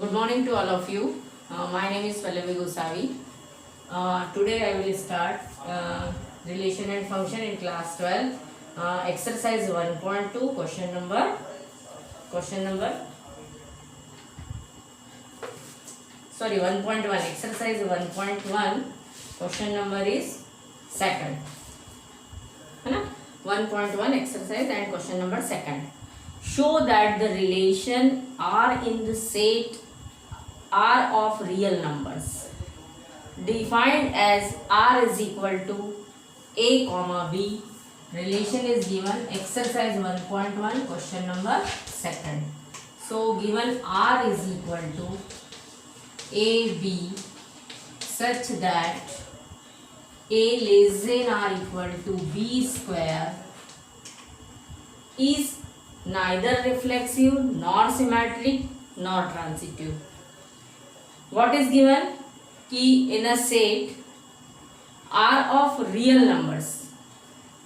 Good morning to all of you. My name is Pallavi Gosavi. Today I will start relation and function in class 12. Exercise 1.2 question number sorry 1.1 exercise 1.1 question number is second. है ना 1.1 exercise and question number second. Show that the relation are in the set are of real numbers defined as r is equal to a comma b. Relation is given exercise 1.1 question number second. So given r is equal to a b such that a less than or equal to b square is neither reflexive nor symmetric nor transitive. What is given कि in a set are of real numbers.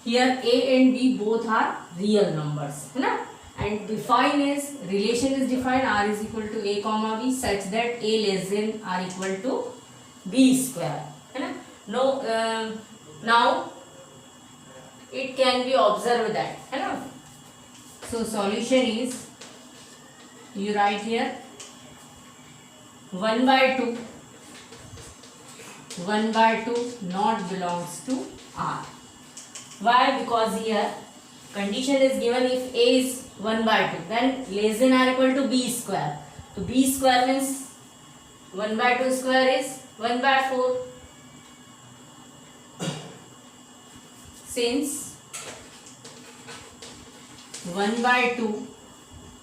Here a and b both are real numbers, है ना? And define is relation is defined r is equal to a comma b such that a less than or equal to b square, है ना? No, now it can be observed that, है ना? So solution is you write here 1 by 2 not belongs to R. Why? Because here condition is given if A is 1 by 2 then less than or equal to B square. So B square means 1 by 2 square is 1 by 4. Since 1 by 2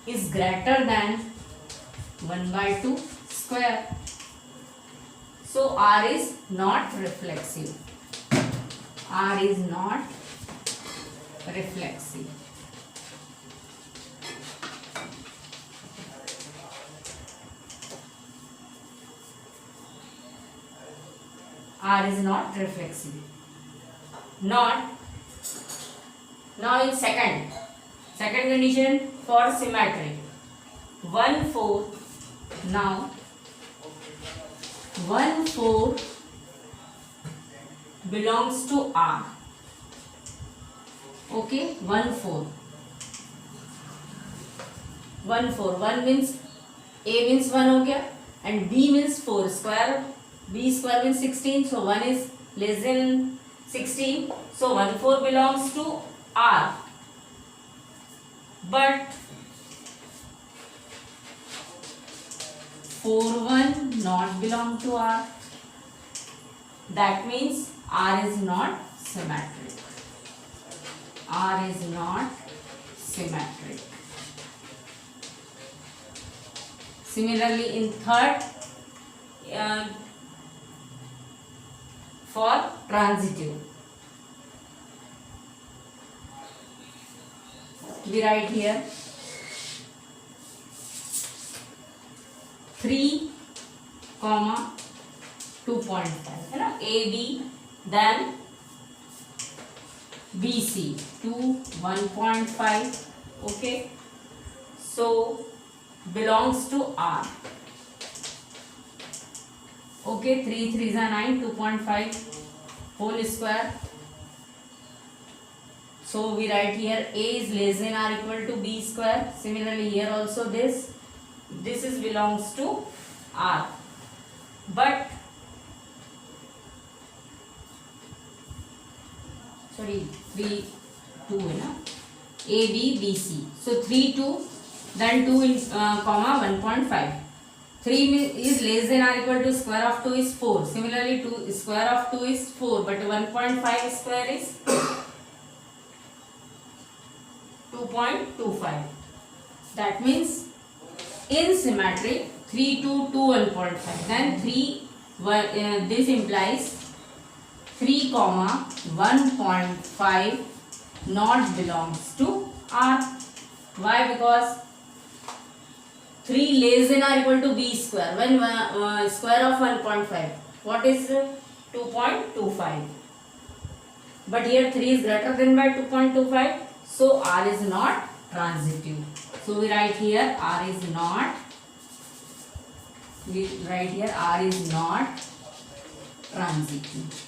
is greater than 1 by 2 square. So R is not reflexive. R is not reflexive. R is not reflexive. Not. Now in second condition for symmetry. 1/4. Now 1/4 belongs to R. Okay, 1/4. 1/4. 1 means A means 1 हो गया and B means 4 square. B square means 16. So 1 is less than 16. So 1/4 belongs to R. But 4/1 not belong to R. That means R is not symmetric. R is not symmetric. Similarly, in third, for transitive, we write here 3, 2.5 है ना A B then B C 2 1.5 okay. So belongs to R. Okay, 3 3s are 9 2.5 whole square. So we write here A is less than or equal to B square. Similarly here also this is belongs to R. But sorry 3 2 है ना A B B C. So 3 2 then 2 in comma 1.5. 3 is less than or equal to square of 2 is 4. Similarly 2 square of 2 is 4 but 1.5 square is 2.25. That means in symmetry 3 2 2 1.5 then 3 this implies 3 comma 1.5 not belongs to R. Why? Because 3 less than or equal to B square. When square of 1.5 what is 2.25 but here 3 is greater than by 2.25 so R is not transitive. So we write here R is not We write here R is not transitive.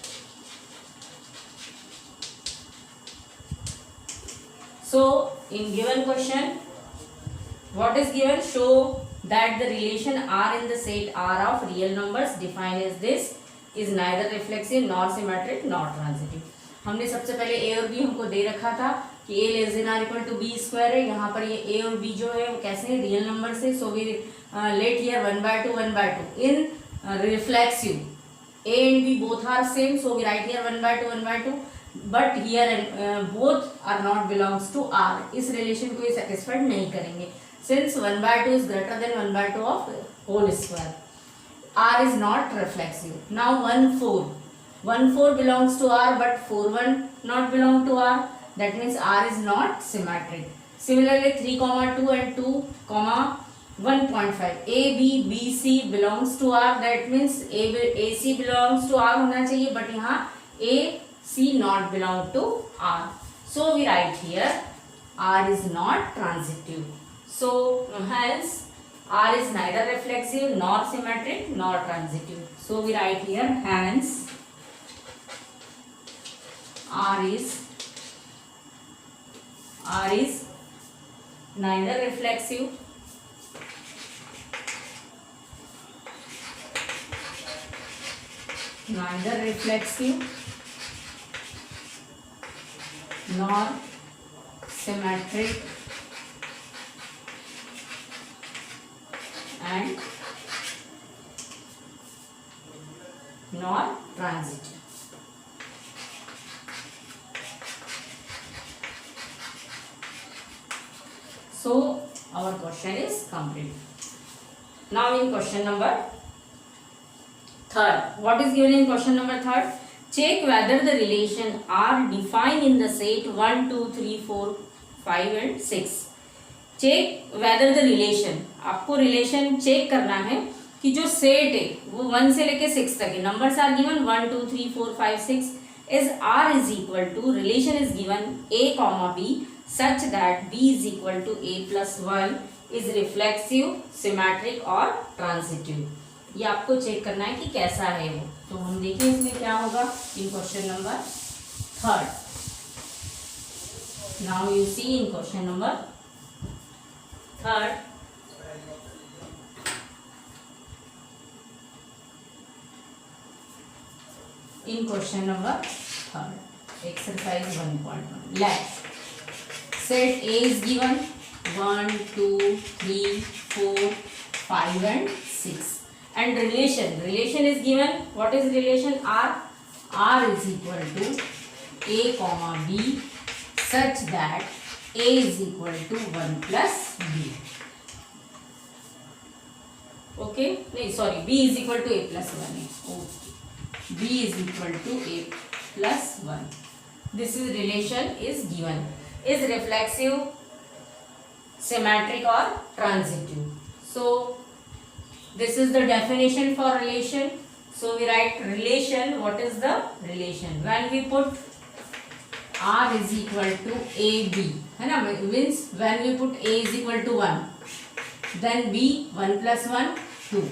So in given question, what is given? Show that the relation R in the set R of real numbers defined as this is neither reflexive nor symmetric nor transitive. हमने सबसे पहले a और b हमको दे रखा था कि a less than or equal to B square है. यहाँ पर ये a और b जो है वो कैसे है? रियल नंबर से. So we let here 1/2 1/2 in reflexive. A and b both are same, so we write here 1/2 1/2. But here both are not belongs to R. इस relation को ये satisfied नहीं करेंगे. Since 1/2 is greater than 1/2 of whole square. R is not reflexive. Now 1/4. 1/4 belongs to R, but 4/1 not belong to R. That means R is not symmetric. Similarly 3,2 and 2,1.5. A, B, B, C belongs to R. That means A, C belongs to R होना चाहिए, but यहाँ A, C not belong to R. So we write here R is not transitive. So hence R is neither reflexive nor symmetric nor transitive. So we write here hence R is neither reflexive nor symmetric and nor transitive. So our question is complete. Now in question number 3rd, what is given in question number 3rd? Check whether the relation R defined in the set 1, 2, 3, 4, 5 and 6. Check whether the relation, आपको relation check करना है कि जो set है वो 1 से लेके 6 तक है. Numbers are given 1, 2, 3, 4, 5, 6. As R is equal to, relation is given A comma B such that B is equal to A plus 1 is reflexive, symmetric और transitive. ये आपको चेक करना है कि कैसा है वो. तो हम देखिए इसमें क्या होगा in question number 3rd. Now you see in question number 3rd. In question number 3rd, exercise 1.1. Let set A is given 1, 2, 3, 4, 5 and 6. And relation is given. What is relation? R is equal to A comma B such that A is equal to 1 plus B. Okay? No, sorry, B is equal to A plus 1. Okay. B is equal to A plus 1. This is relation is given. Is reflexive, symmetric or transitive. So this is the definition for relation. So we write relation. What is the relation? When we put R is equal to AB, है ना, means when we put A is equal to 1, then B 1 plus 1 2.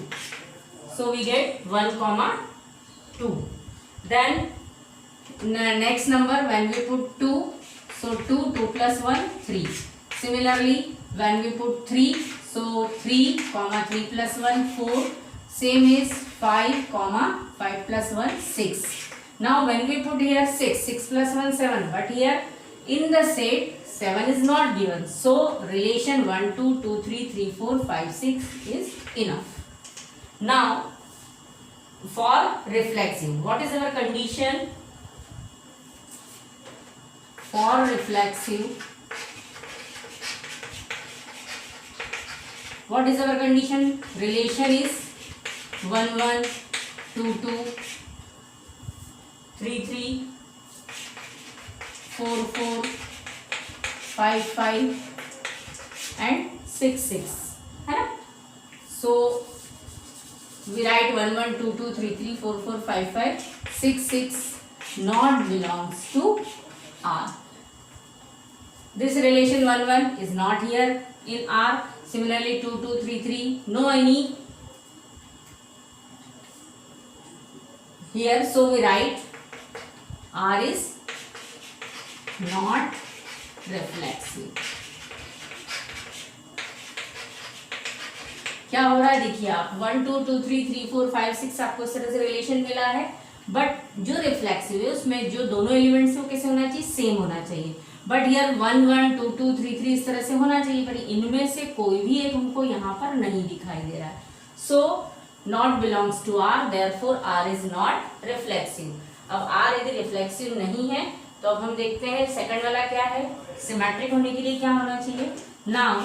So we get 1 comma 2. Then next number when we put 2, so 2 plus 1 3. Similarly when we put 3, so 3 comma 3 plus 1 4. Same is 5 comma 5 plus 1 6. Now when we put here 6 plus 1 7, but here in the set 7 is not given. So relation 1 2 2 3 3 4 5 6 is enough. Now for reflexive, what is our condition? For reflexive, what is our condition? Relation is 1 1 2 2 3 3 4 4 5 5 and 6 6, है ना. So we write 1 1 2 2 3 3 4 4 5 5 6 6 not belongs to R. This relation 1 1 is not here in R. Similarly 2 2 3 3 no any here, so we write R is not reflexive. क्या हो रहा है देखिए आप 1 2 2 3 3 4 5 6 आपको इस तरह से रिलेशन मिला है, बट जो रिफ्लेक्सिव है उसमें जो दोनों एलिमेंट्स वो कैसे होना चाहिए, सेम होना चाहिए. बट यार 1 1 2 2 3 3 इस तरह से होना चाहिए, पर इनमें से कोई भी एक हमको यहाँ पर नहीं दिखाई दे रहा है. So not belongs to R, therefore R is not reflexive. अब आर यदि रिफ्लेक्सिव नहीं है तो अब हम देखते हैं सेकंड वाला क्या है. सिमेट्रिक होने के लिए क्या होना चाहिए. Now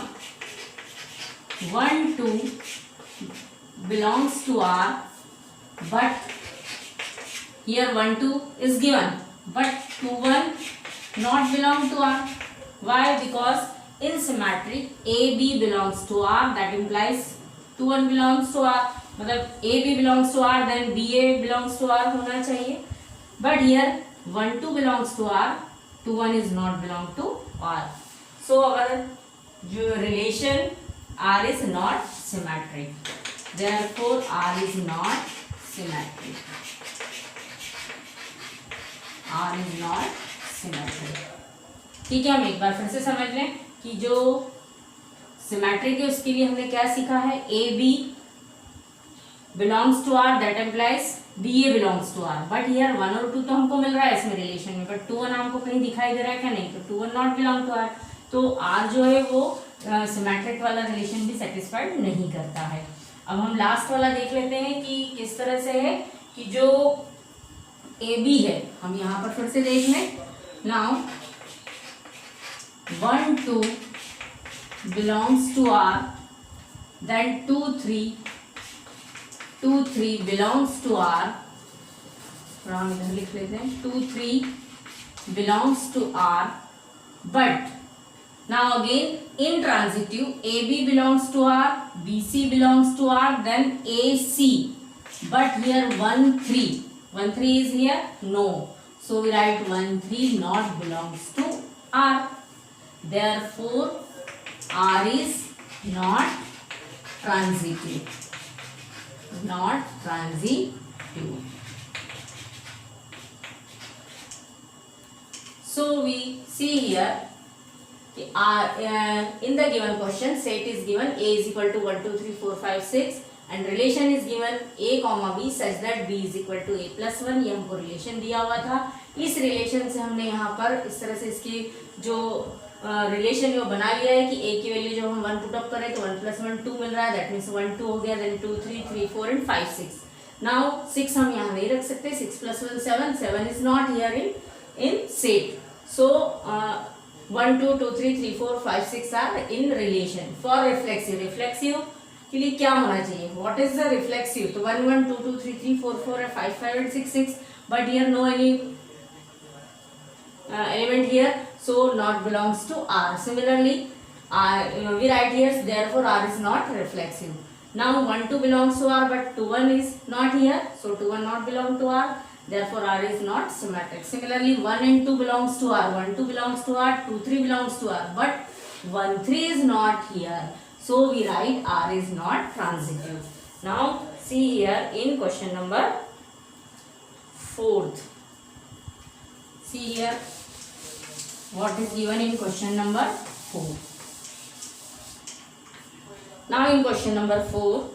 1 2 belongs to R, but here 1 2 is given, but 2 1 not belong to R. Why? Because in symmetric AB belongs to R, that implies 2 1 belongs to R. मतलब AB belongs to R, then BA belongs to R होना चाहिए. But here 1 2 belongs to R, 2 1 is not belong to R. So our जो relation R is not symmetric. Therefore R is not symmetric. R is not symmetric. ठीक है, हम एक बार फिर से समझ लें कि जो सिमेट्रिक है उसके लिए हमने क्या सीखा है. A B belongs to R, that implies B A belongs to R. But here 1 और 2 तो हमको मिल रहा है इसमें रिलेशन में, बट 2 1 हमको कहीं दिखाई दे रहा है क्या, नहीं. तो 2 1 नॉट बिलोंग टू आर. तो आर जो है वो सिमेट्रिक वाला रिलेशन भी सेटिस्फाइड नहीं करता है. अब हम लास्ट वाला देख लेते हैं कि किस तरह से है कि जो ए बी है, हम यहाँ पर फिर से देख लें. Now 1 2 belongs to R, then 2 3 belongs to R. थोड़ा हम इधर लिख लेते हैं. 2 3 belongs to R, but now again in transitive AB belongs to R, BC belongs to R, then AC. But here 1 3 is here, no. So we write 1 3 not belongs to R. Therefore R is not transitive. Not transitive. So we see here. In the given question set is given A is equal to 1 2 3 4 5 6 and relation is given A comma B such that B is equal to A plus 1. ये हमको relation दिया हुआ था. इस relation से हमने यहाँ पर इस तरह से इसकी जो रिलेशन है वो बना लिया है कि A की वैल्यू जब हम 1 पुट अप करें तो 1 plus 1 2 मिल रहा है. दैट मीन्स 1 2 हो गया, देन 2 3 3 4 एंड 5 6. नाउ 6 हम यहाँ नहीं रख सकते. 6 plus 1 7. 7 is not here in set. So 1 2 2 3 3 4 5 6 are in relation. For reflexive, reflexive के लिए क्या होना चाहिए, what is the reflexive. तो 1 1 2 2 3 3 4 4 5 5 and 6 6, but here no any element here, so not belongs to R. Similarly we write here, therefore R is not reflexive. Now 1 2 belongs to R, but 2 1 is not here, so 2 1 not belong to R. Therefore R is not symmetric. Similarly 1 and 2 belongs to R, 1 2 belongs to R, 2 3 belongs to R, but 1 3 is not here, so we write R is not transitive. Now see here in question number 4th. See here what is given in question number 4. Now in question number 4,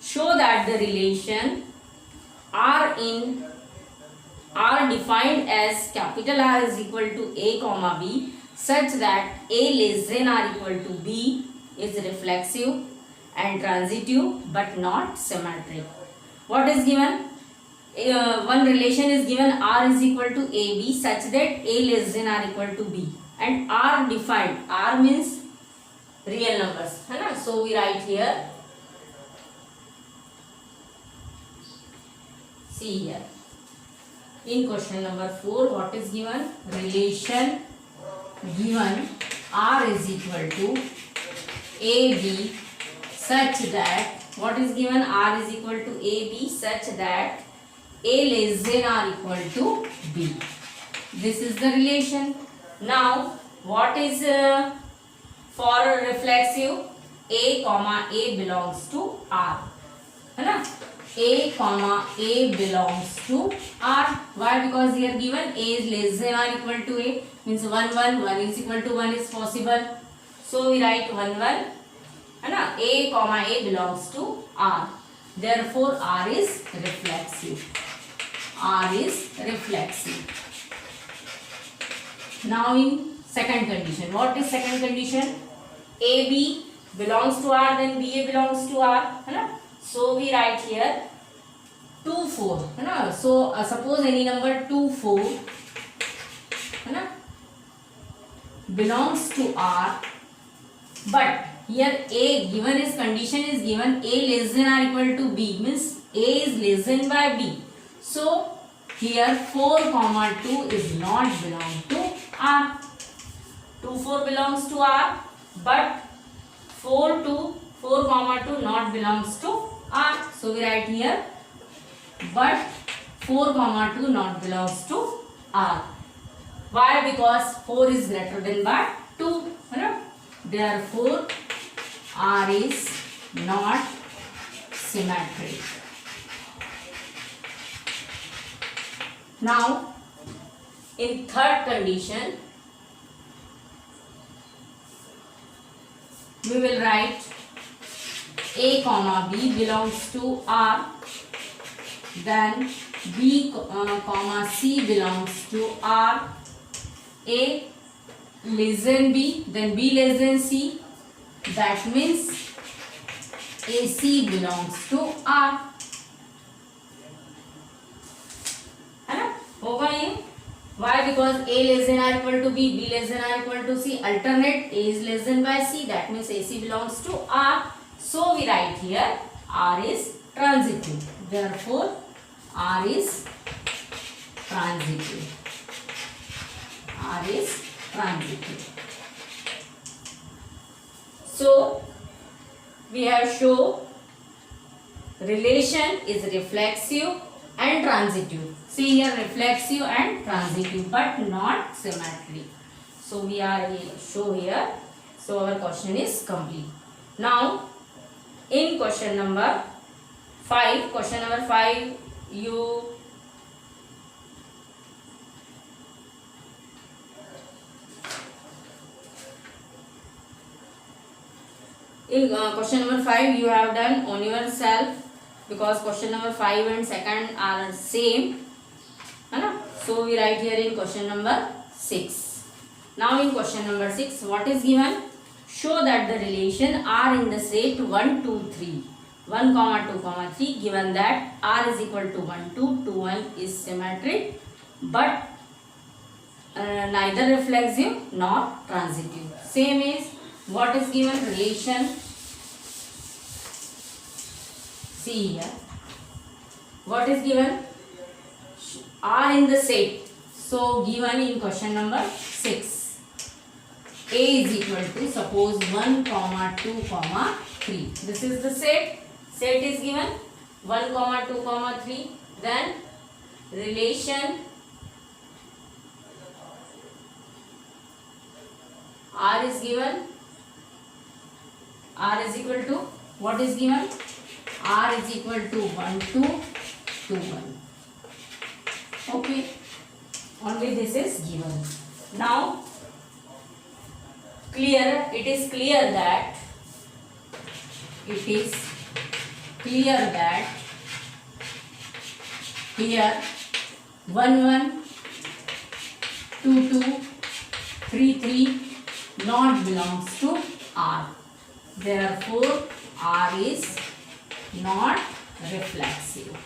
show that the relation are defined as capital R is equal to A comma B such that A less than or equal to B is reflexive and transitive but not symmetric. What is given? One relation is given, R is equal to AB such that A less than or equal to B, and R defined. R means real numbers, है ना. So we write here, see here in question number 4 what is given. Relation given R is equal to AB such that, what is given, R is equal to AB such that A less than or equal to B. This is the relation. Now what is for reflexive, A comma A belongs to R, है ना. A comma A belongs to R. Why? Because here given A is less than or equal to A, means 1 1 1 is equal to 1 is possible. So we write 1 1 है ना, A comma A belongs to R. Therefore R is reflexive. R is reflexive. Now in second condition, what is second condition? AB belongs to R, then BA belongs to R, है ना. So we write here 2 4, है ना. So suppose any number 2 4, है ना, belongs to R, but here A given is condition is given A less than or equal to B, means A is less than by B. So here 4 comma 2 is not belong to R. 2 4 belongs to R, but 4 comma 2 not belongs to R. So we write here, but 4 comma 2 not belongs to R. Why? Because 4 is greater than by 2. Right? Therefore R is not symmetric. Now in third condition, we will write A comma B belongs to R, then B comma C belongs to R, A less than B, then B less than C, that means AC belongs to R. है ना, होगा ये. Why? Because A less than or equal to B, B less than or equal to C, alternate. A is less than by C, that means AC belongs to R. So we write here R is transitive. Therefore R is transitive. R is transitive. So we have shown relation is reflexive and transitive. See here, reflexive and transitive, but not symmetric. So we are show here. So our question is complete. Now in question number 5, you question number 5 you have done on yourself, because question number 5 and second are same, है ना. So we write here in question number 6. Now in question number 6, what is given? Show that the relation R in the set 1 2 3, 1 comma 2 comma 3, given that R is equal to 1 2, 2 1 is symmetric but neither reflexive nor transitive. Same is what is given relation. See here, what is given? R in the set. So given in question number 6, A is equal to suppose 1 comma 2 comma 3. This is the set. Set is given 1 comma 2 comma 3. Then relation R is given. R is equal to, what is given? R is equal to 1 2 2 1. Okay, only this is given. Now it is clear that here 1 1 2 2 3 3 not belongs to R. Therefore R is not reflexive.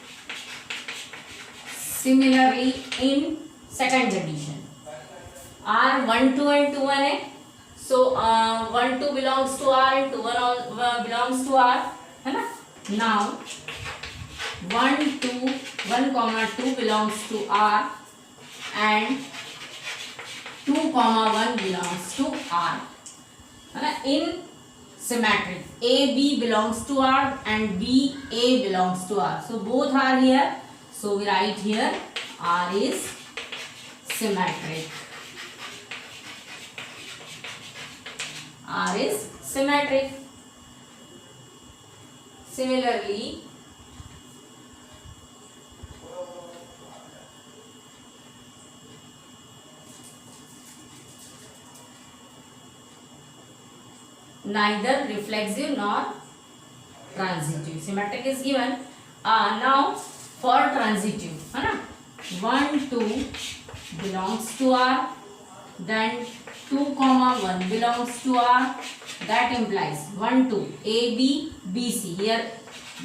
Similarly in second condition, R 1 2 and 2 1 है. So 1 2 belongs to R and 2 1 belongs to R, है ना. Now 1 comma 2 belongs to R and 2 comma 1 belongs to R, है ना. In symmetric, A B belongs to R and B A belongs to R. So both are here. So we write here R is symmetric. R is symmetric. Similarly, neither reflexive nor transitive. Symmetric is given. Now for transitive, है ना, 1 2 belongs to R, then 2 comma 1 belongs to R. That implies 1 2 A B B C. Here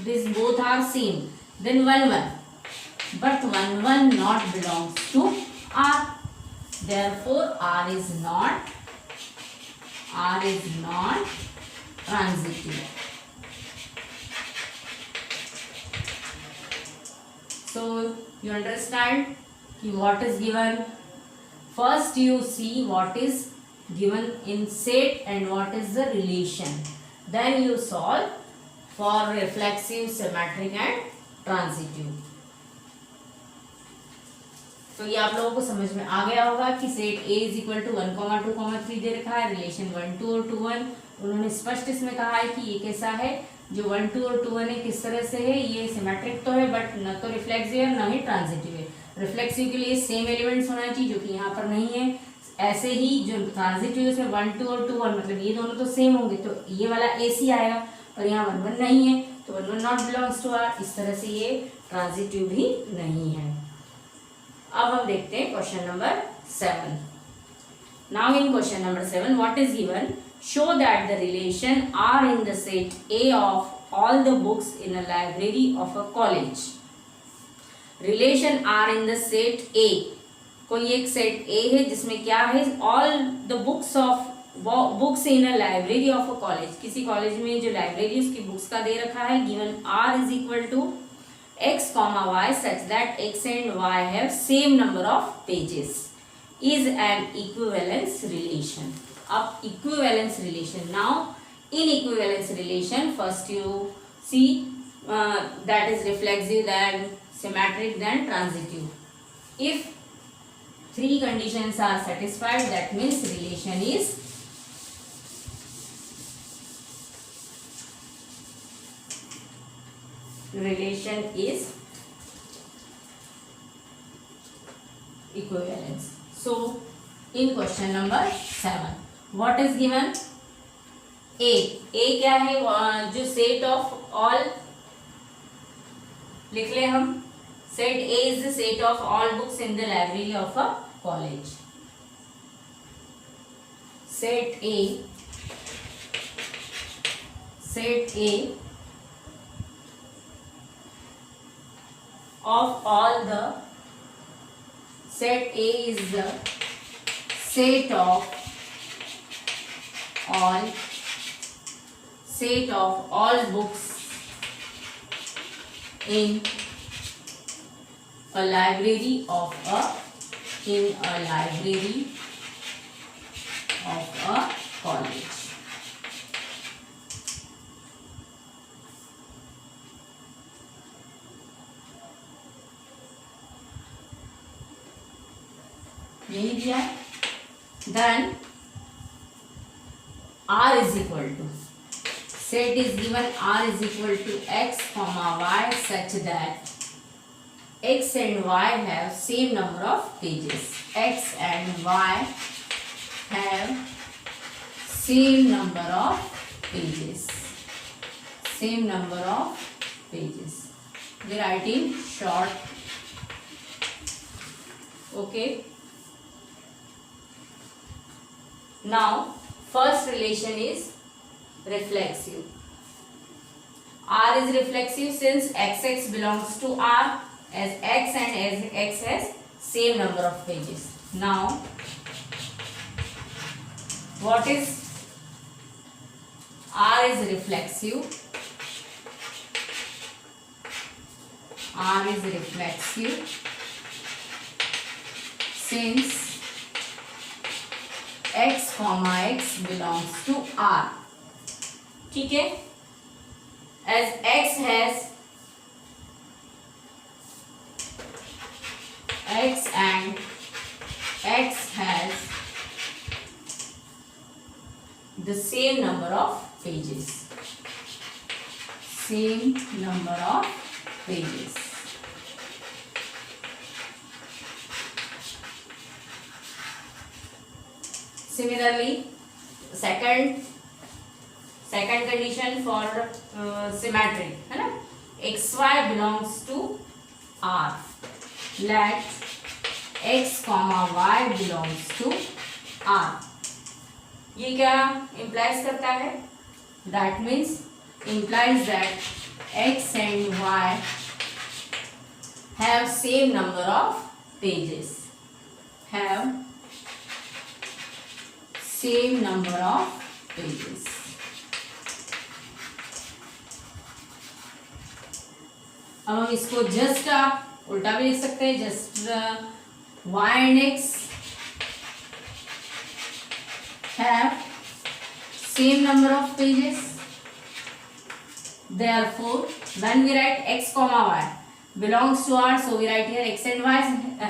these both are same. Then 1 1, but 1 1 not belongs to R. Therefore R is not transitive. So you understand what is given. First you see what is given in set and what is the relation. Then you solve for reflexive, symmetric and transitive. तो ये आप लोगों को समझ में आ गया होगा कि set A is equal to 1, 2, 3 दे रखा है, रिलेशन 1 2 और 2 1 उन्होंने स्पष्ट इसमें कहा है कि ये कैसा है, जो 1 2 और 2 1 है किस तरह से है, ये सिमेट्रिक तो है बट न तो रिफ्लेक्सिव है न ही ट्रांजिटिव है। रिफ्लेक्सिव के लिए सेम एलिमेंट्स होना चाहिए जो कि यहाँ पर नहीं है। ऐसे ही जो ट्रांजिटिव इसमें 1 2 और 2 1 मतलब ये दोनों तो सेम होंगे, तो ये वाला AC आएगा और यहाँ 1 1 नहीं है तो 1 1 नॉट बिलोंग्स टू R। इस तरह से ये ट्रांजिटिव भी नहीं है। अब हम देखते हैं question number 7। Now in question number 7 what is given, show that the relation R in the set A of all the books in a library of a college. Relation R in the set A, कोई एक set A है जिसमें क्या है, all the books in a library of a college. किसी college में जो library उसकी बुक्स का दे रखा है, given are is equal to x comma y such that x and y have same number of pages is an equivalence relation. अब equivalence relation, now in equivalence relation first you see that is reflexive, then symmetric, then transitive. If three conditions are satisfied, that means relation is equivalence. So in question number 7 what is given, A क्या है, जो set of all लिख ले हम, set A is the set of all books in the library of a college. Set A of all the, set A is the set of all books in a library of a college. यही दिया है। Then R is equal to, set is given R is equal to x comma y such that x and y have same number of pages. X and y have same number of pages. We write in short. Okay. Now first relation is reflexive. R is reflexive since XX belongs to R, as X and as X has same number of pages. Now what is R is reflexive. R is reflexive since x comma x belongs to R. ठीक है, as x has x and x has the same number of pages. Similarly, second second condition for symmetry है ना, x y belongs to R, let x comma y belongs to R. ये क्या implies करता है? That means implies that x and y have same number of pages, have same number of pages। अब हम इसको just आप उल्टा भी लिख सकते हैं, just y and x have same number of pages। Therefore, when we write x comma y belongs to R, so we write here x and y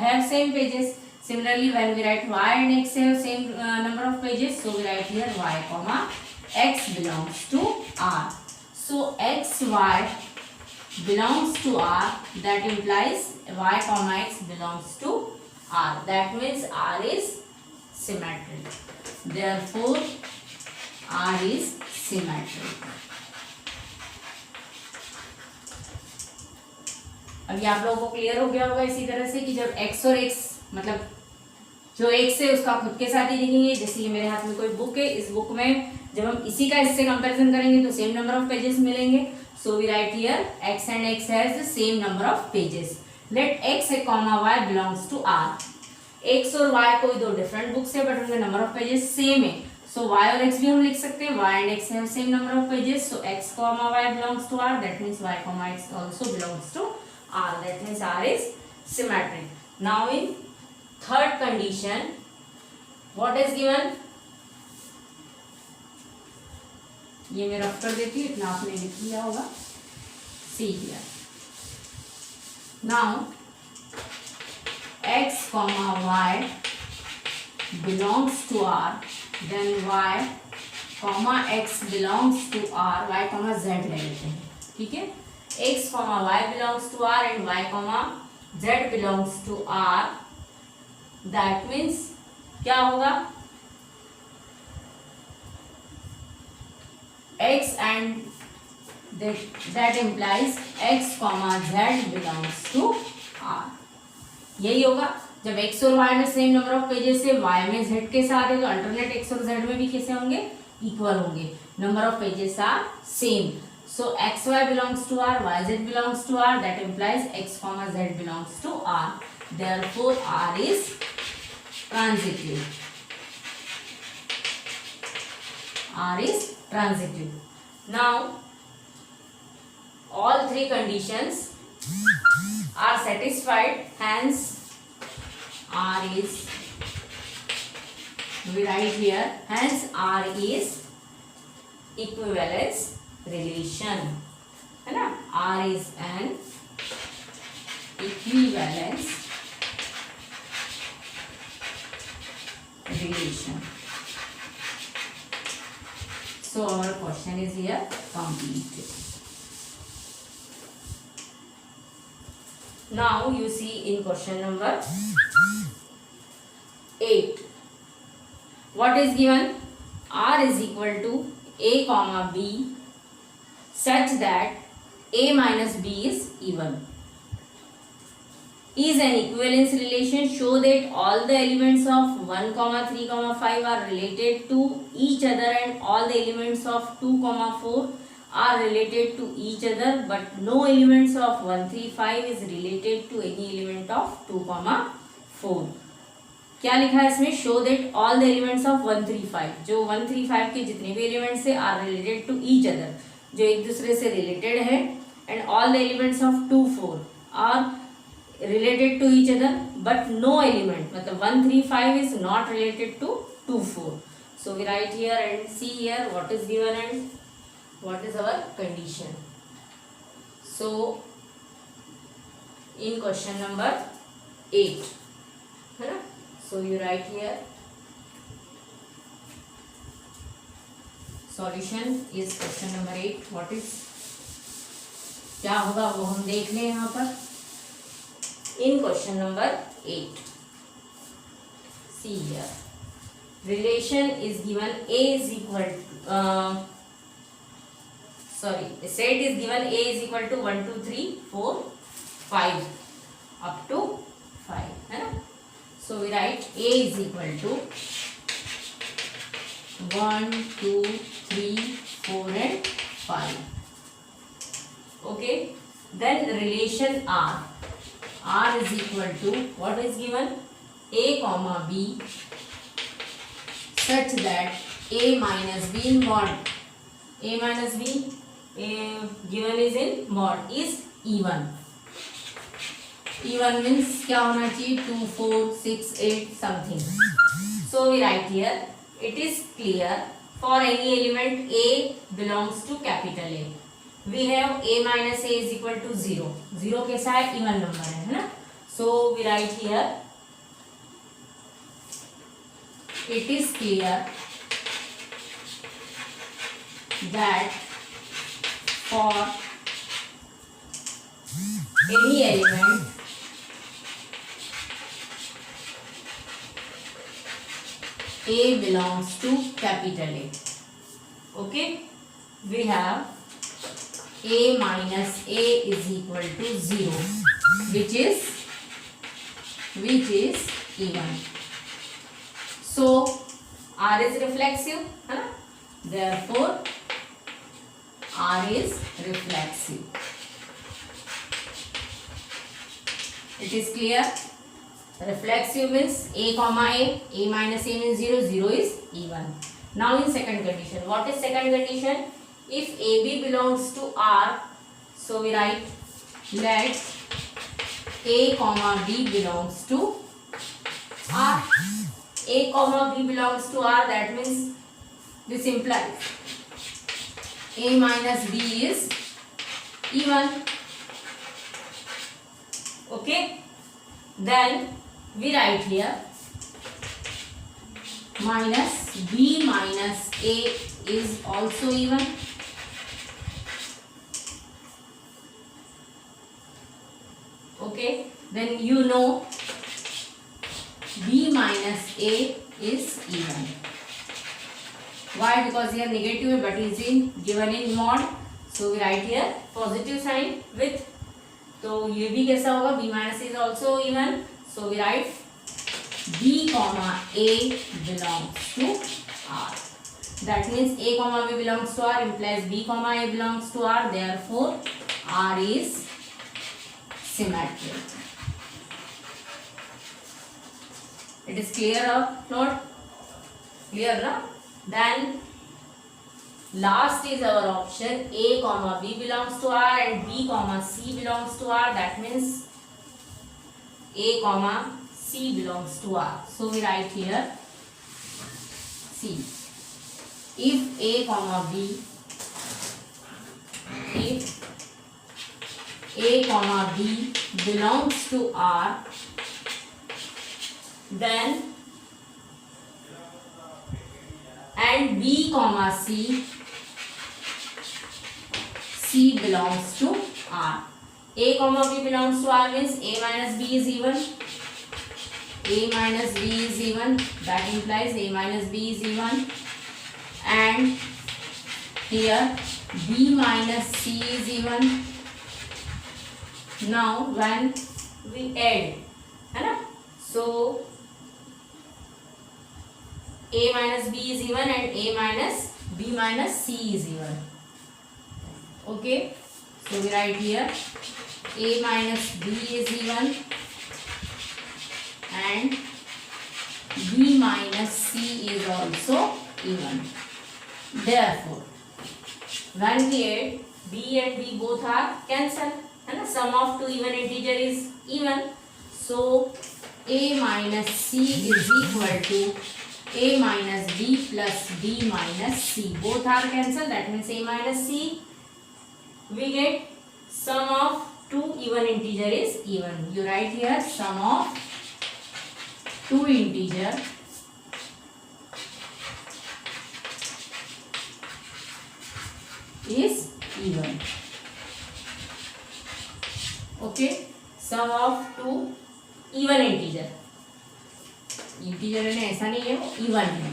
have same pages. Similarly, when we write y and x have same number of pages, so we write here y comma x belongs to R. So x y belongs to R. That implies y comma x belongs to R. That means R is symmetric. Therefore, R is symmetric. अभी आप लोगों को clear हो गया होगा इसी तरह से कि जब x और x मतलब जो x है उसका खुद के साथ ही लिखेंगे। जैसे ये मेरे हाथ में कोई बुक है, इस बुक में जब हम इसी का इससे कंपैरिजन करेंगे तो सेम नंबर ऑफ पेजेस मिलेंगे। So we write here x and x has the same number of pages. Let x comma y belongs to r। x और y कोई दो डिफरेंट बुक्स है बट उनका नंबर ऑफ पेजेस सेम है, so y और x भी हम लिख सकते हैं, y and x have same number of pages. So x comma y belongs to r, that means y comma x also belongs to R, that means R is symmetric. Now in third condition, what is given? ये मैं rough कर देती हूँ, इतना आपने लिख लिया होगा। See here. Now x comma y belongs to R, then y comma x belongs to R, y comma z ले लेते हैं, ठीक है। x comma y belongs to R and y comma z belongs to R, that means क्या होगा? x and that implies x comma z belongs to R। यही होगा जब x और y में सेम नंबर ऑफ पेजेस है, y में z के साथ है, तो अल्टरनेट x और z में भी कैसे होंगे? इक्वल होंगे, number of pages are same. So x y belongs to R, y z belongs to R, that implies x comma z belongs to R. Therefore, R is transitive. R is transitive. Now, all three conditions are satisfied. Hence, R is, we write here. Hence, R is equivalence relation, है ना। R is an equivalence relation. So our question is here completed. Now you see in question number 8, what is given? R is equal to a comma b such that a minus b is even. Is an equivalence relation. Show that all the elements of 1, 3, 5 are related to each other and all the elements of 2, 4 are related to each other, but no elements of 1, 3, 5 is related to any element of 2, 4. क्या लिखा है इसमें? Show that all the elements of 1, 3, 5, जो 1, 3, 5 के जितने भी elements है are related to each other, जो एक दूसरे से रिलेटेड है, and all the elements of 2, 4 are related to each other but no element, मतलब 1, 3, 5 is not related to 2, 4. So we write here and see here what is given and what is our condition. So in question number 8, है ना, so you write here solution is question number 8. what is, क्या होगा वो हम देख लें यहाँ पर. in question number 8, see here relation is given. A is equal to sorry, set is given A is equal to 1 2 3 4 5 up to 5 है ना. So we write A is equal to 1 2 3 4 and 5. Okay, then relation R is equal to what is given, A comma B such that A minus B in mod, A minus B given is in mod is even. Even means क्या होना चाहिए, 2 4 6 8 something. So we write here, it is clear for any element A belongs to capital A. We have A minus A is equal to 0. 0 कैसा है, even number है ना. So we write here, it is clear that for any element A belongs to capital A. Okay, we have A minus A is equal to 0, which is even. So R is reflexive, है ना. Therefore R is reflexive. It is clear. Reflexive means A comma A minus A means 0, 0 is even. Now in second condition, what is second condition? If AB belongs to R, so we write let A comma B belongs to R. A comma B belongs to R, that means this implies A minus B is even. Okay, then we write here minus B minus A is also even. Okay, then you know B minus A is even. Why? Because here negative है but is in given in mod, so we write here positive sign with. तो ये भी कैसा होगा, B minus is also even. So we write B comma A belongs to R. That means A comma B belongs to R implies B comma A belongs to R. Therefore R is symmetric. It is clear or not? Clear, na? Then last is our option A comma B belongs to R and B comma C belongs to R. That means A comma C belongs to R. So we write here C. If A comma B, if A comma B belongs to R, then and B comma C belongs to R. A comma B belongs to R means A minus B is even. A minus B is even. That implies A minus B is even. And here B minus C is even. Now when we add, है ना? So A minus B is even and A minus B minus C is even. Okay, so we write here A minus B is even and B minus C is also even. Therefore when we add, B and B both are cancelled, है ना. Sum of two even integer is even. So A minus C is equal to A minus B plus B minus C. Both are cancelled. That means A minus C. We get sum of two even integer is even. You write here sum of two integer is even. Okay, sum of two even integer. Integer है ऐसा नहीं है, वो even है.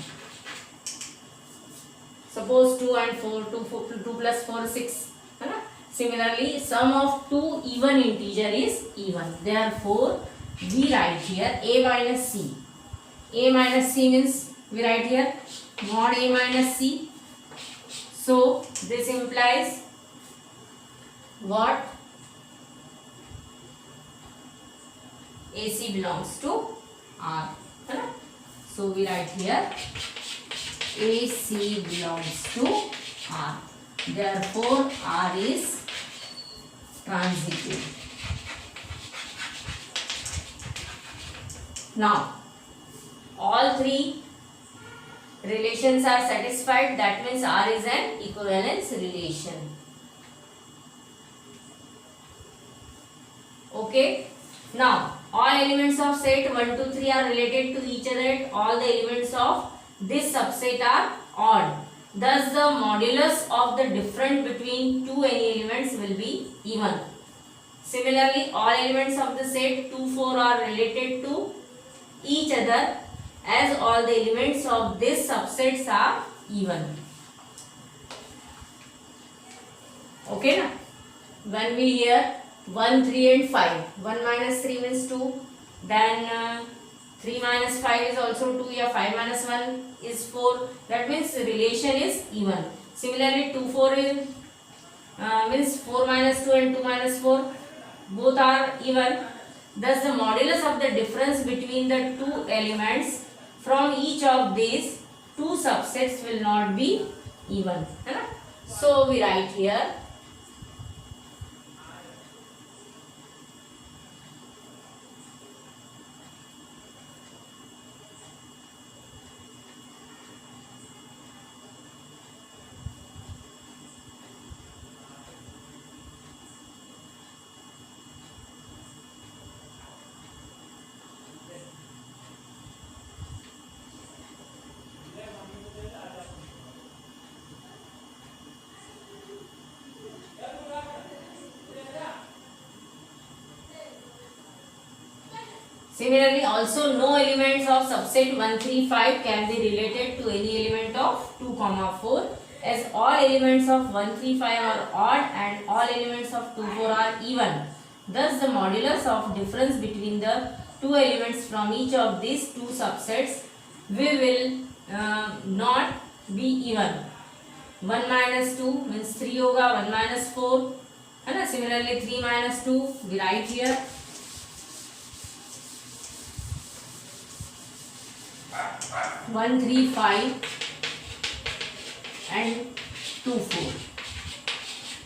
Suppose 2 and 4, 2 plus 4 6, है ना. Similarly, sum of two even integer is even. Therefore, we write here a minus c. A minus c means we write here mod a minus c. So this implies what? AC belongs to R. है ना. So we write here AC belongs to R. Therefore, R is transitive. Now, all three relations are satisfied. That means R is an equivalence relation. Okay. Now, all elements of set 1, 2, 3 are related to each other. All the elements of this subset are odd. Thus, the modulus of the difference between two any elements will be even. Similarly, all elements of the set 2, 4 are related to each other as all the elements of this subsets are even. Okay, na? When we hear 1, 3 and 5, 1 minus 3 means 2, then 3 minus 5 is also 2, या 5 minus 1 is 4, that means the relation is even. Similarly, 2, 4 is, means 4 minus 2 and 2 minus 4, both are even. Thus, the modulus of the difference between the two elements from each of these two subsets will not be even. So, we write here similarly, also no elements of subset 1, 3, 5 can be related to any element of 2, 4 as all elements of 1, 3, 5 are odd and all elements of 2, 4 are even. Thus, the modulus of difference between the two elements from each of these two subsets will not be even. 1 minus 2 means 3 होगा, 1 minus 4 है ना. Similarly, 3 minus 2 we write here 1, 3, 5 and 2, 4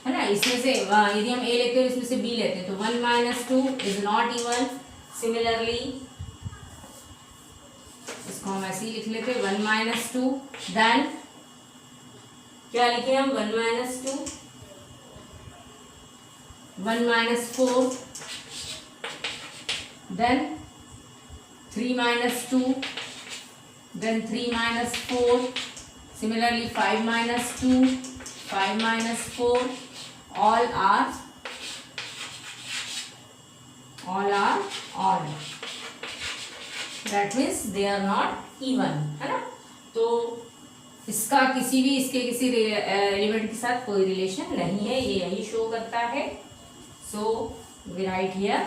है ना. इसमें से यदि हम A लेते हैं इसमें से B लेते हैं तो 1 minus 2 is not even. Similarly, इसको हम ऐसे ही लिख लेते हैं 1 minus 2, then क्या लिखे हम 1 minus 2, 1 minus 4, then 3 minus 2, then 3 minus 4, similarly 5 minus 2, 5 minus 4, all are odd. That means they are not even, है ना. तो इसका किसी एलिमेंट के साथ कोई रिलेशन नहीं है, ये यही शो करता है. So we write here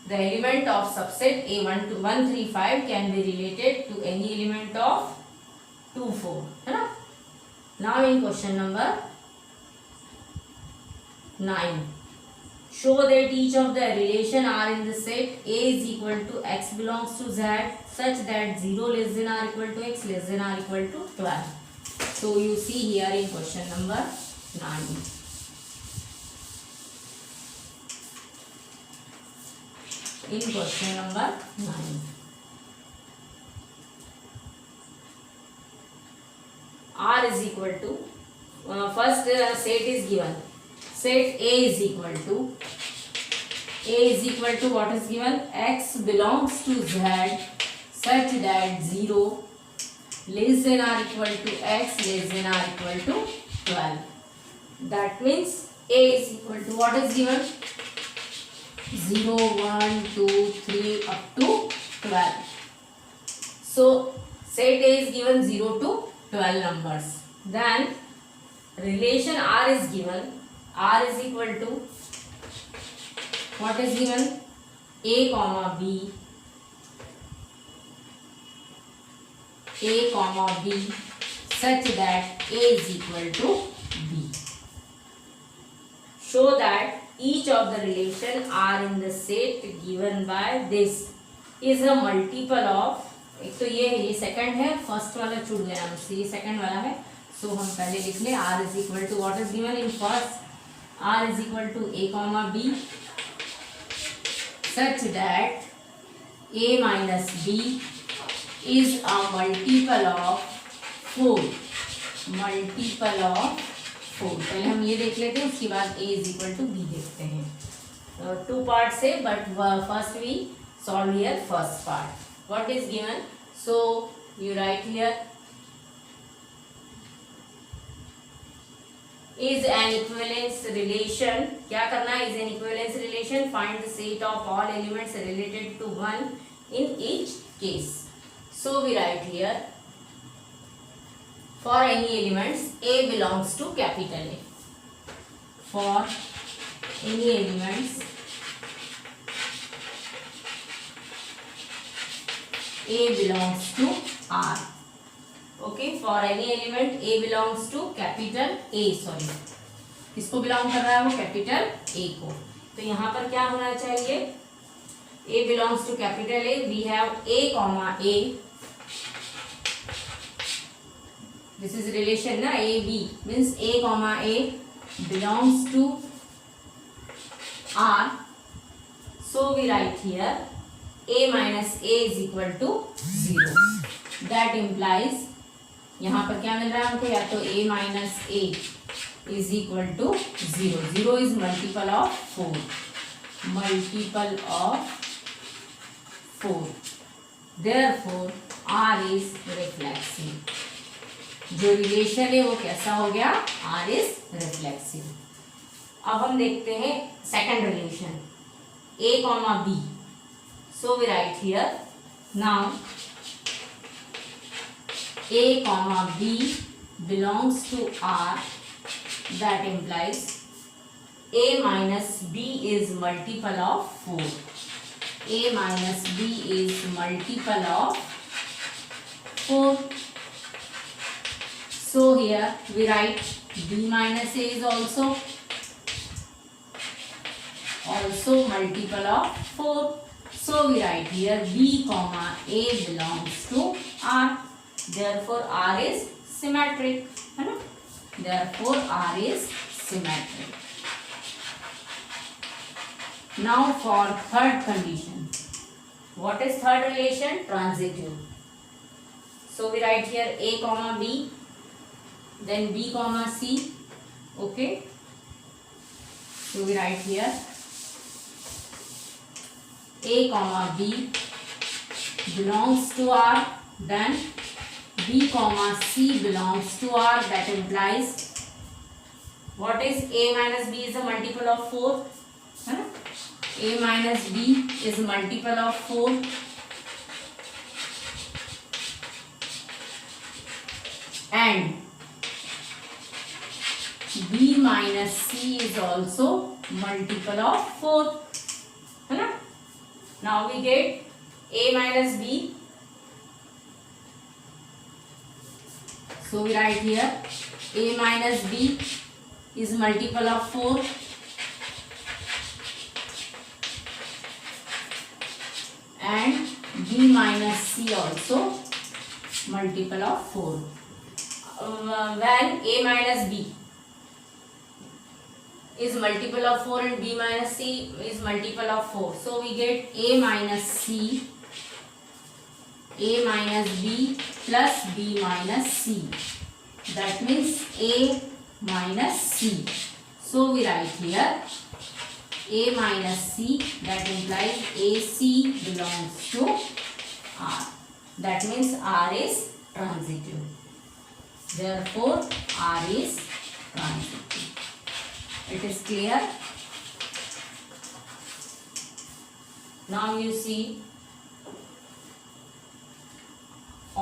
the element of subset A1 to 1, 3, 5 can be related to any element of 2, 4 है ना. Now in question number 9, show that each of the relation are in the set A is equal to x belongs to z such that 0 less than or equal to x less than or equal to 12. So you see here in question number 9. In question number 9, R is equal to first set is given. Set A is equal to what is given? X belongs to Z such that 0 less than or equal to x less than or equal to 12. That means A is equal to what is given? 0, 1, 2, 3 up to 12. So set A is given 0 to 12 numbers. Then relation R is given. R is equal to, what is given? A comma B, A comma B, such that A is equal to B. Show that each of the relation are in the set given by this is a multiple of, एक तो ये second है, first वाला छूट गया मुझसे, ये second वाला है. सो हम पहले लिख ले R is equal to, what is given in first, R is equal to A comma B such that A minus B is a multiple of 4. Multiple of 4. पहले हम ये देख लेते हैं, उसके बाद A is equal to B देखते हैं. टू पार्ट से, but first we solve here first part. What is given? So you write here is an equivalence relation. क्या करना है? is an equivalence relation. Find the set of all elements related to 1 in each case. So we write here, for any elements A belongs to capital A. For any elements A belongs to R. Okay, for any element A belongs to capital A. Sorry, किसको belong कर रहा है वो? Capital A को. तो यहाँ पर क्या होना चाहिए? A belongs to capital A. We have A comma A. This is relation ना, A B means A comma A belongs to R. So we write here A minus A is equal to 0. That implies यहाँ पर क्या मिल रहा है हमको? या तो A minus A is equal to 0. 0 is multiple of 4. Multiple of 4. Therefore R is reflexive. जो relation है वो कैसा हो गया? R is reflexive. अब हम देखते हैं second relation A comma B. So we write here now A comma B belongs to R. That implies A minus B is multiple of 4. A minus B is multiple of 4. So here we write B minus A is also multiple of 4. So we write here B comma A belongs to R. Therefore R is symmetric, है ना? Therefore R is symmetric. Now for third condition. What is third relation? Transitive. So we write here A comma B, then B comma C. Okay. So we write here A comma B belongs to R, then B comma C belongs to R. That implies what is A minus B is a multiple of 4. है ना? A minus B is multiple of 4. And B minus C is also multiple of 4. है ना? Now we get A minus B. So we write here A minus B is multiple of 4. And B minus C also multiple of 4. When A minus B is multiple of 4 and B minus C is multiple of 4. So we get A minus C, A minus B plus B minus C. That means A minus C. So we write here A minus C. That implies AC belongs to R. That means R is transitive. Therefore R is transitive. It is clear? Now you see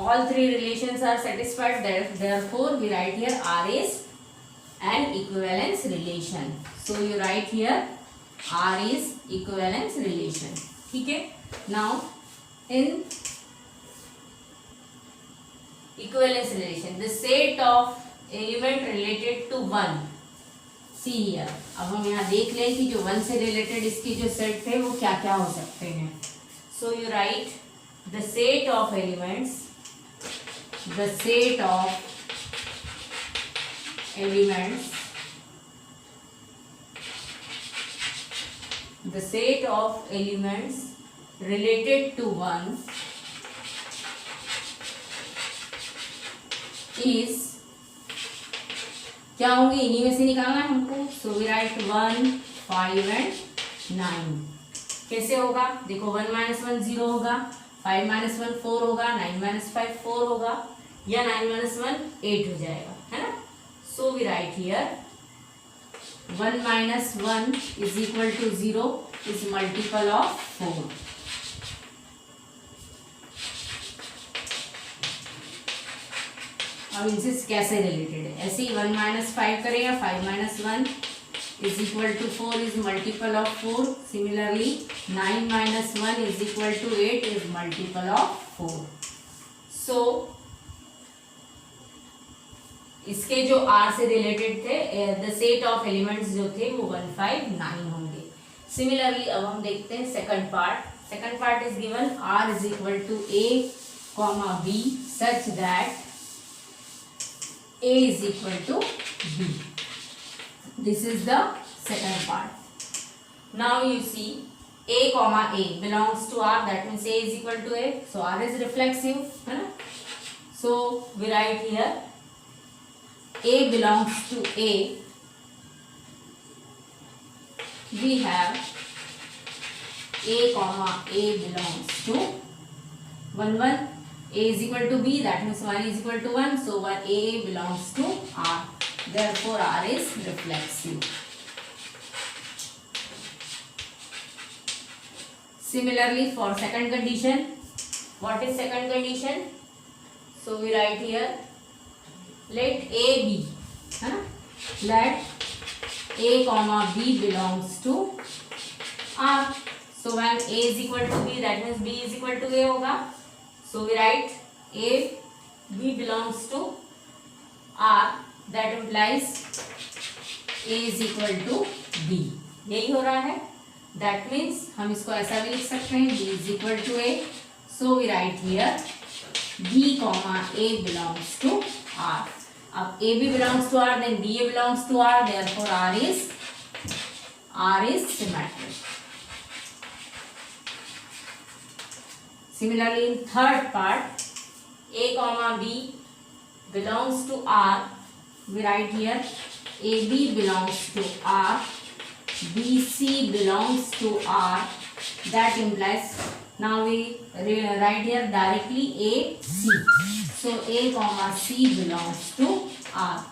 all three relations are satisfied, therefore we write here R is an equivalence relation. So you write here R is equivalence relation. Okay. Now in equivalence relation, the set of element related to 1. See here. अब हम यहाँ देख लें कि जो 1 से related इसके जो set थे वो क्या क्या हो सकते हैं. So you write the set of elements, the set of elements, the set of elements related to 1 is, क्या होंगे इन्हीं में से निकालना है हमको. So we write 1, 5 and 9. कैसे होगा देखो, 1 माइनस 1 0 होगा, 5 माइनस 1 4 होगा, 9 माइनस 5 4 होगा, या 9 माइनस 1 8 हो जाएगा, है ना. So we write here 1 minus 1 is equal to 0 is multiple of 4. अब इनसे कैसे रिलेटेड है, ऐसे ही 1 माइनस 5 करेगा, 5 minus 1 is equal to 4 is multiple of 4. Similarly 9 minus 1 is equal to 8 is multiple of 4. So इसके जो R से रिलेटेड थे, द सेट ऑफ एलिमेंट्स जो थे वो 1, 5, 9 होंगे. सिमिलरली अब हम देखते हैं second part. Second part is given R is equal to A, B such that A is equal to B. This is the second part. Now you see A comma A belongs to R, that means A is equal to A. So R is reflexive, है ना. So we write here A belongs to A. We have A comma A belongs to 1, 1. A is equal to B, that means 1 is equal to 1. So 1 A belongs to R. Therefore R is reflexive. Similarly for second condition, what is second condition? So we write here, let A be, let A comma B belongs to R. So when A is equal to B, that means B is equal to A होगा. So we write A, B belongs to R, that implies A is equal to B. यही हो रहा है. That means हम इसको ऐसा भी लिख सकते हैं, B is equal to A. So we write here B comma A belongs to R. अब A B belongs to R, then B A belongs to R. Therefore R is symmetric. Similarly in third part, A comma B belongs to R. We write here AB belongs to R, BC belongs to R. That implies, now we write here directly AC. So A comma C belongs to R.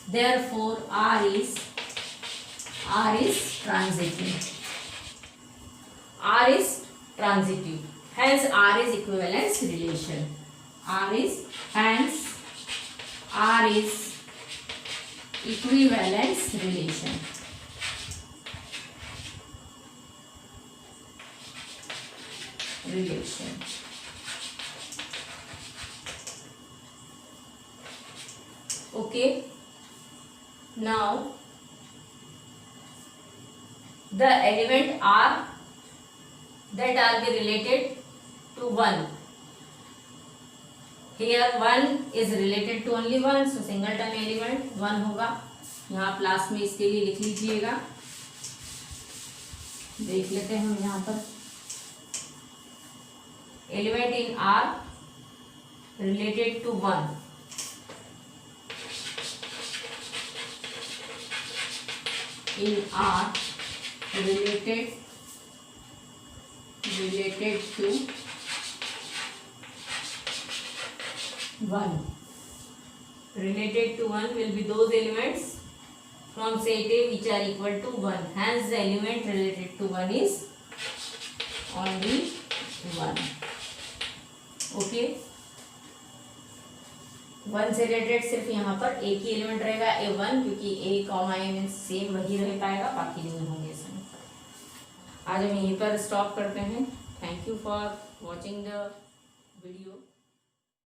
Therefore R is transitive. R is transitive. Hence R is equivalence relation. Hence R is equivalence relation. Okay. Now the element R that are be related to 1. Here 1 is related to only 1, so singleton element 1 होगा. यहाँ class में इसके लिए लिख लीजिएगा. देख लेते हैं हम यहाँ पर. Element in R related to 1. In R related to 1. Related to 1 will be those elements from set A which are equal to 1. Hence the element related to 1 is only 1. Okay. 1 से रिलेटेड सिर्फ यहाँ पर एक ही element रहेगा A1, क्योंकि A comma A means same वही रह पाएगा, बाकी नहीं होंगे इसमें। आज हम यहीं पर स्टॉप करते हैं। Thank you for watching the video.